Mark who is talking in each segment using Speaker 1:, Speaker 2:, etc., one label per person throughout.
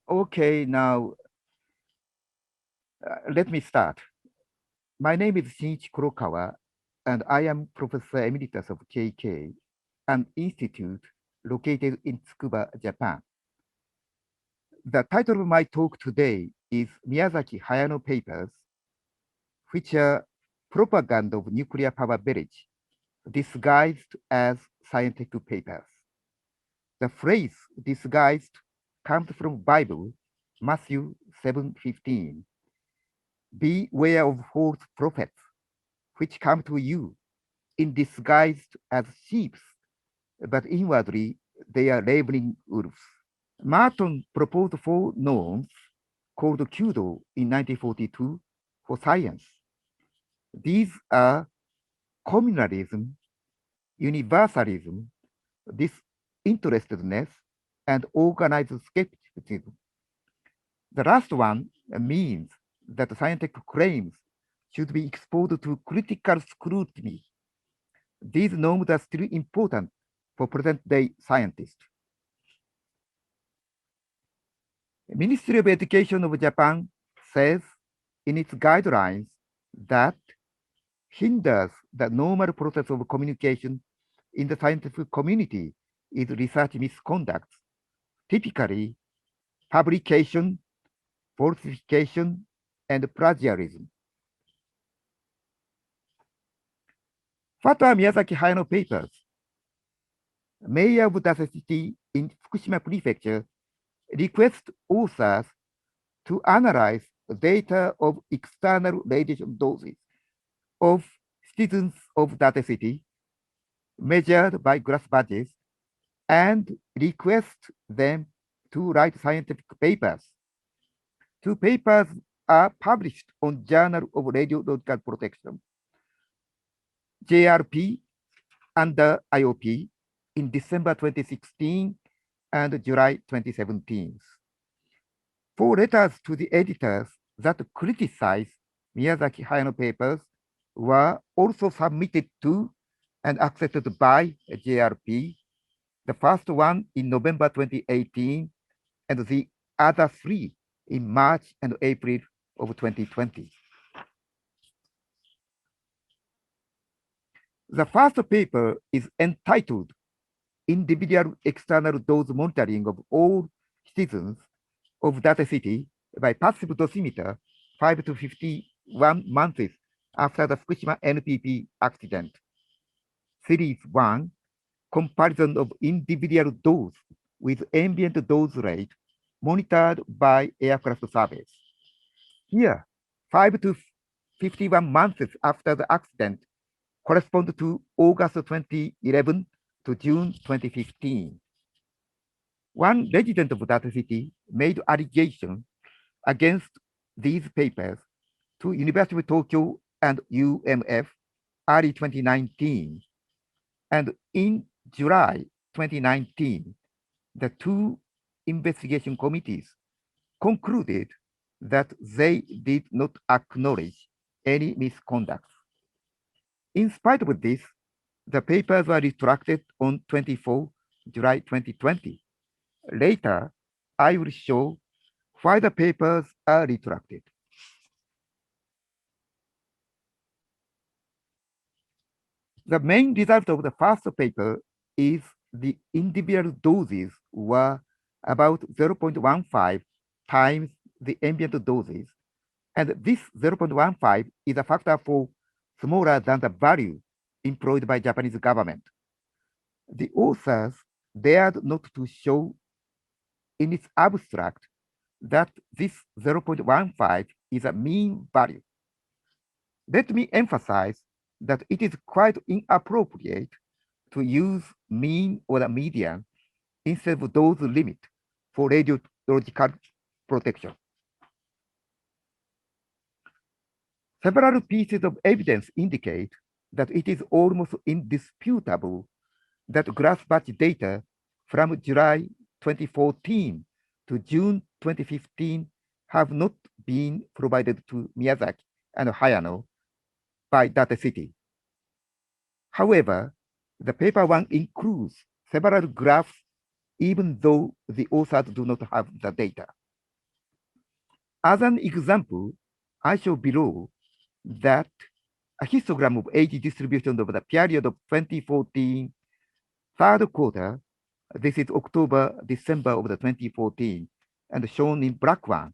Speaker 1: Okay, now let me start. My name is Shin-ichi Kurokawa, and I am Professor Emeritus of KK, an institute located in Tsukuba, Japan. The title of my talk today is Miyazaki Hayano Papers, which are propaganda of nuclear power village, disguised as scientific papers. The phrase disguised comes from Bible, Matthew 7:15. Beware of false prophets, which come to you in disguise as sheep, but inwardly they are ravening wolves. Martin proposed four norms called Kudo in 1942 for science. These are communalism, universalism, disinterestedness, and organized skepticism. The last one means that scientific claims should be exposed to critical scrutiny. These norms are still important for present-day scientists. The Ministry of Education of Japan says in its guidelines that hinders the normal process of communication in the scientific community is research misconduct, typically publication, falsification, and plagiarism. What are Miyazaki Hayano papers? Mayor of Dase City in Fukushima Prefecture requests authors to analyze data of external radiation doses of citizens of Date City measured by glass badges and request them to write scientific papers. Two papers are published on Journal of Radiological Protection, JRP under IOP in December 2016 and July 2017. Four letters to the editors that criticize Miyazaki Hayano papers were also submitted to and accepted by JRP, the first one in November 2018 and the other three in March and April of 2020. The first paper is entitled Individual External Dose Monitoring of All Citizens of Data City by Passive Dosimeter 5 to 51 months after the Fukushima NPP accident. Series 1, Comparison of Individual Dose with Ambient Dose Rate monitored by aircraft surveys. Here, 5 to 51 months after the accident correspond to August 2011 to June 2015. One resident of that city made allegation against these papers to University of Tokyo and UMF early 2019. And in July 2019, the two investigation committees concluded that they did not acknowledge any misconduct. In spite of this, the papers were retracted on 24 July 2020. Later, I will show why the papers are retracted. The main result of the first paper is the individual doses were about 0.15 times the ambient doses, and this 0.15 is a factor for smaller than the value employed by Japanese government. The authors dared not to show in its abstract that this 0.15 is a mean value. Let me emphasize that it is quite inappropriate to use mean or the median instead of those limit for radiological protection. Several pieces of evidence indicate that it is almost indisputable that glass batch data from July 2014 to June 2015 have not been provided to Miyazaki and Hayano by Date City. However, the paper one includes several graphs even though the authors do not have the data. As an example, I show below that a histogram of age distribution of the period of 2014 third quarter. This is October, December of the 2014, and shown in black one.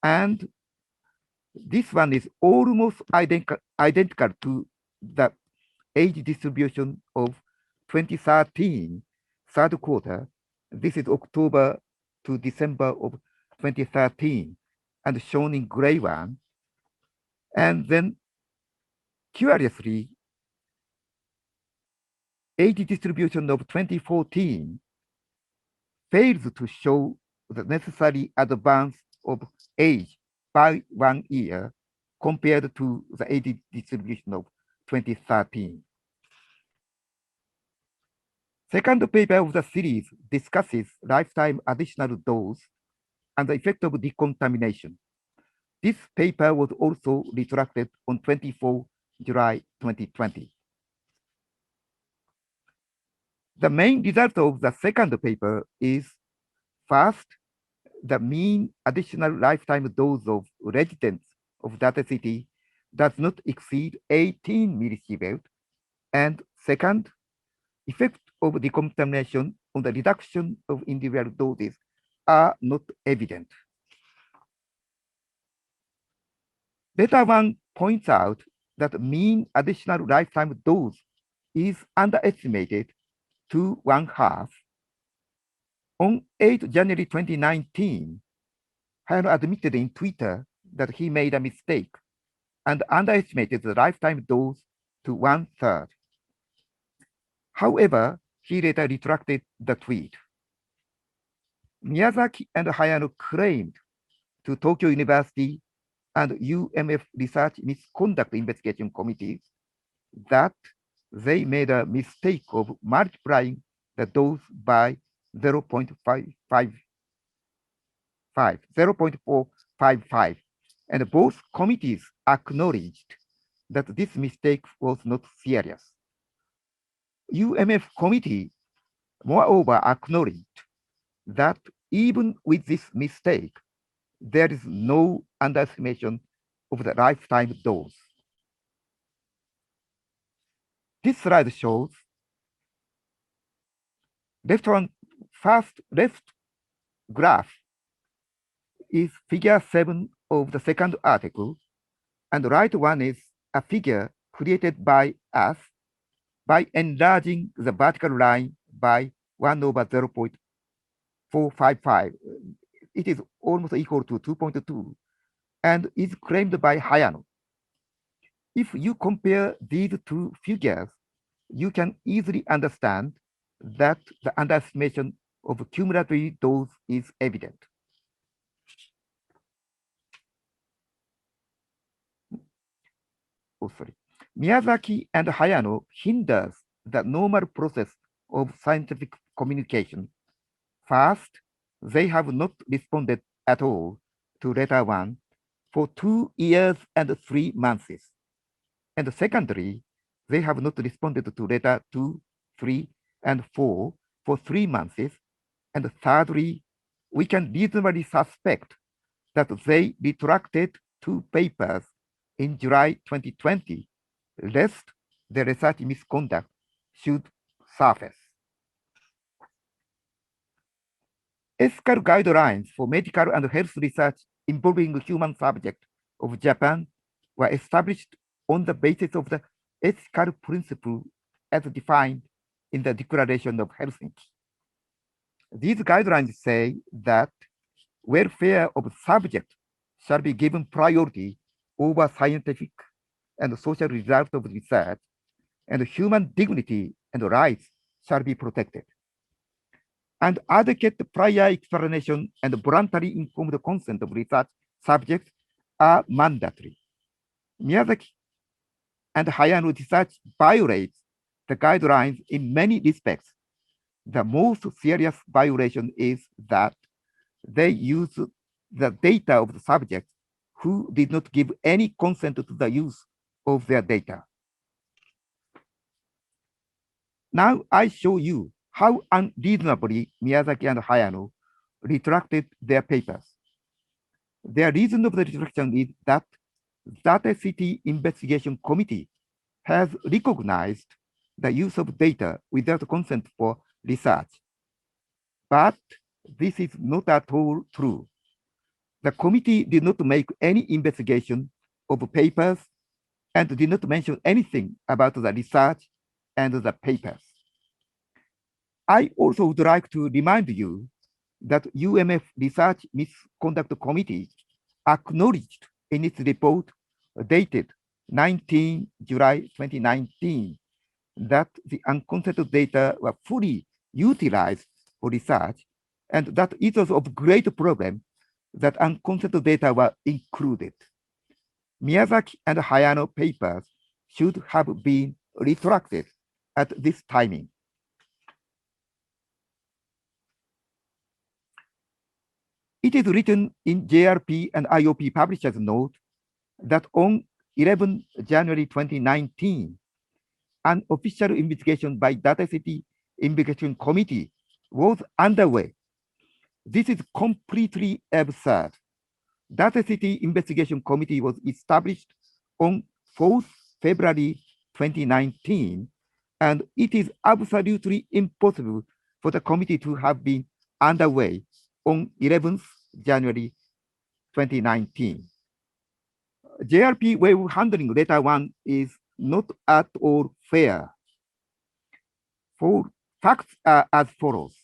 Speaker 1: And this one is almost identical to the age distribution of 2013 third quarter. This is October to December of 2013, and shown in gray one. And then, curiously, age distribution of 2014 fails to show the necessary advance of age by 1 year compared to the age distribution of 2013. Second paper of the series discusses lifetime additional dose and the effect of decontamination. This paper was also retracted on 24 July 2020. The main result of the second paper is, first, the mean additional lifetime dose of residents of data city does not exceed 18 millisievert, and second, effect of decontamination on the reduction of individual doses are not evident. Beta 1 points out that mean additional lifetime dose is underestimated to 1/2. On 8 January 2019, Hayano admitted in Twitter that he made a mistake and underestimated the lifetime dose to 1/3. However, he later retracted the tweet. Miyazaki and Hayano claimed to Tokyo University and UMF Research Misconduct Investigation Committees that they made a mistake of multiplying the dose by 0.455, and both committees acknowledged that this mistake was not serious. UMF committee, moreover, acknowledged that even with this mistake, there is no underestimation of the lifetime dose. This slide shows first left graph is figure 7 of the second article, and the right one is a figure created by us by enlarging the vertical line by 1/0.455. It is almost equal to 2.2 and is claimed by Hayano. If you compare these two figures, you can easily understand that the underestimation of cumulative dose is evident. Miyazaki and Hayano hinders the normal process of scientific communication. First, they have not responded at all to letter 1 for 2 years and 3 months. And secondly, they have not responded to letter 2, 3, and 4 for 3 months. And thirdly, we can reasonably suspect that they retracted 2 papers in July 2020, lest the research misconduct should surface. Ethical guidelines for medical and health research involving human subjects of Japan were established on the basis of the ethical principle as defined in the Declaration of Helsinki. These guidelines say that welfare of subjects shall be given priority over scientific and social results of research, and human dignity and rights shall be protected. And adequate prior explanation and voluntary informed consent of research subjects are mandatory. Miyazaki and Hayano research violates the guidelines in many respects. The most serious violation is that they use the data of the subjects who did not give any consent to the use of their data. Now I show you how unreasonably Miyazaki and Hayano retracted their papers. Their reason of the retraction is that Data City Investigation Committee has recognized the use of data without consent for research. But this is not at all true. The committee did not make any investigation of papers and did not mention anything about the research and the papers. I also would like to remind you that UMF Research Misconduct Committee acknowledged in its report dated 19 July 2019 that the unconsented data were fully utilized for research and that it was of great problem that unconsented data were included. Miyazaki and Hayano papers should have been retracted at this timing. It is written in JRP and IOP publishers note that on 11 January 2019, an official investigation by Data City Investigation Committee was underway. This is completely absurd. Data City Investigation Committee was established on 4th February 2019, and it is absolutely impossible for the committee to have been underway on 11th January 2019. JRP way of handling letter 1 is not at all fair. For facts are as follows.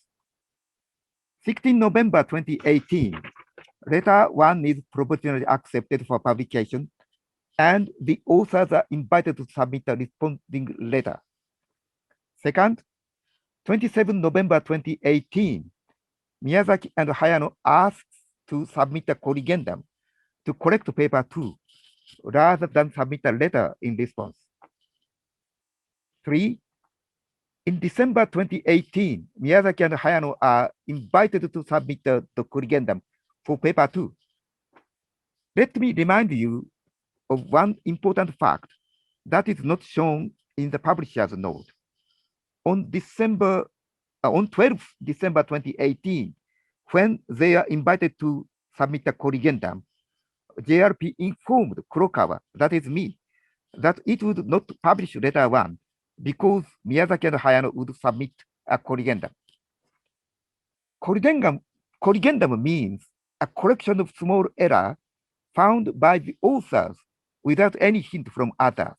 Speaker 1: 16 November 2018, letter 1 is proportionally accepted for publication, and the authors are invited to submit a responding letter. Second, 27 November 2018, Miyazaki and Hayano asked to submit a corrigendum to correct paper 2 rather than submit a letter in response. 3, in December 2018, Miyazaki and Hayano are invited to submit the corrigendum for paper 2. Let me remind you of one important fact that is not shown in the publisher's note. On 12th December 2018, when they are invited to submit a corrigendum, JRP informed Kurokawa, that is me, that it would not publish letter 1 because Miyazaki and Hayano would submit a corrigendum. Corrigendum means a collection of small errors found by the authors without any hint from others.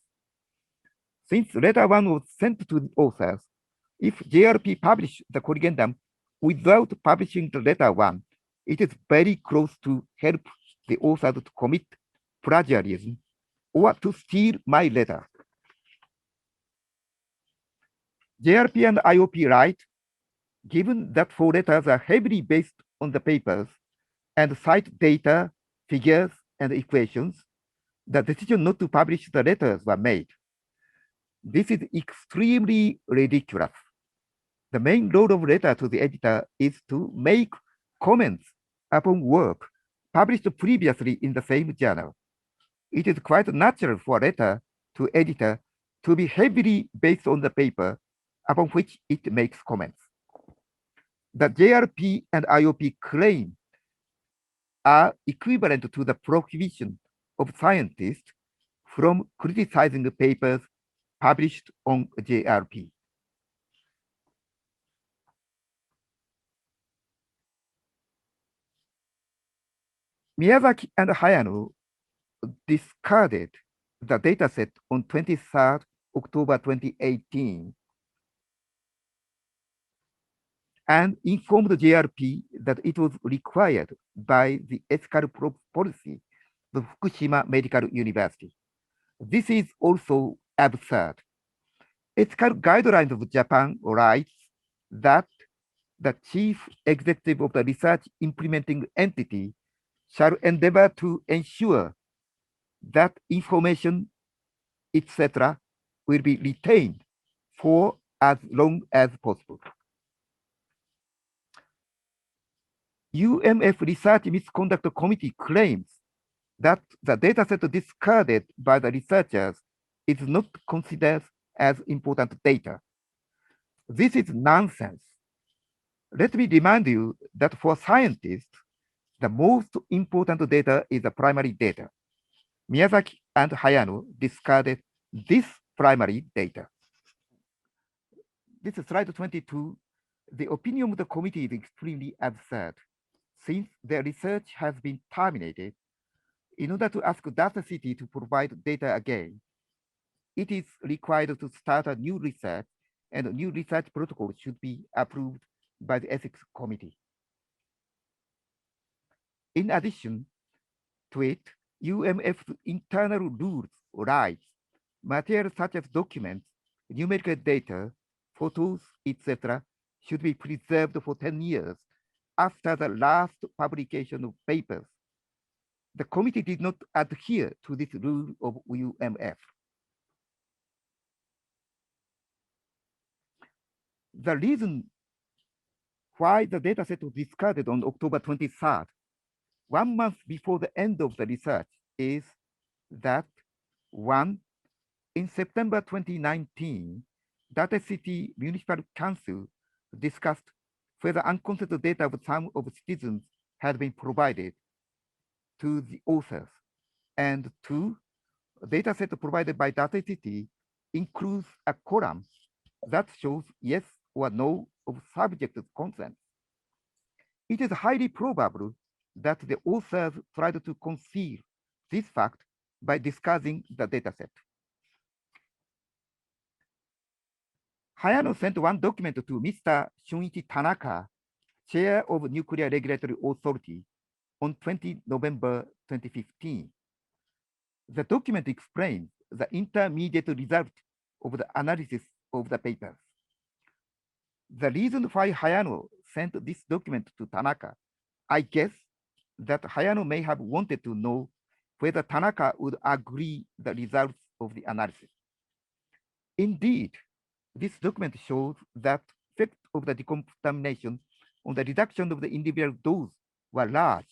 Speaker 1: Since letter 1 was sent to the authors, if JRP published the corrigendum without publishing the letter 1, it is very close to help the author to commit plagiarism or to steal my letter. JRP and IOP write, given that 4 letters are heavily based on the papers and cite data, figures, and equations, the decision not to publish the letters were made. This is extremely ridiculous. The main role of letter to the editor is to make comments upon work published previously in the same journal. It is quite natural for a letter to editor to be heavily based on the paper upon which it makes comments. The JRP and IOP claim are equivalent to the prohibition of scientists from criticizing the papers published on JRP. Miyazaki and Hayano discarded the dataset on 23rd October 2018 and informed JRP that it was required by the ethical policy of Fukushima Medical University. This is also absurd. Ethical guidelines of Japan writes that the chief executive of the research implementing entity shall endeavor to ensure that information, etc., will be retained for as long as possible. UMF Research Misconduct Committee claims that the dataset discarded by the researchers is not considered as important data. This is nonsense. Let me remind you that for scientists, The most important data is the primary data. Miyazaki and Hayano discarded this primary data. This is slide 22. The opinion of the committee is extremely absurd. Since their research has been terminated, in order to ask Data City to provide data again, it is required to start a new research, and a new research protocol should be approved by the ethics committee. In addition to it, UMF's internal rules write materials such as documents, numerical data, photos, etc., should be preserved for 10 years after the last publication of papers. The committee did not adhere to this rule of UMF. The reason why the dataset was discarded on October 23rd, 1 month before the end of the research, is that one, in September 2019, Data City Municipal Council discussed whether unconsented data of some of citizens had been provided to the authors. And two, data set provided by Data City includes a column that shows yes or no of subject consent. It is highly probable that the authors tried to conceal this fact by discussing the dataset. Hayano sent one document to Mr. Shun-ichi Tanaka, chair of Nuclear Regulatory Authority, on 20 November 2015. The document explains the intermediate result of the analysis of the papers. The reason why Hayano sent this document to Tanaka, I guess that Hayano may have wanted to know whether Tanaka would agree the results of the analysis. Indeed, this document shows that effect of the decontamination on the reduction of the individual dose were large.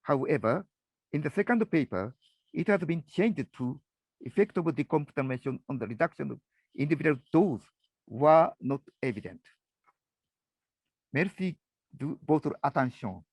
Speaker 1: However, in the second paper, it has been changed to effect of decontamination on the reduction of individual dose were not evident. Merci de votre attention.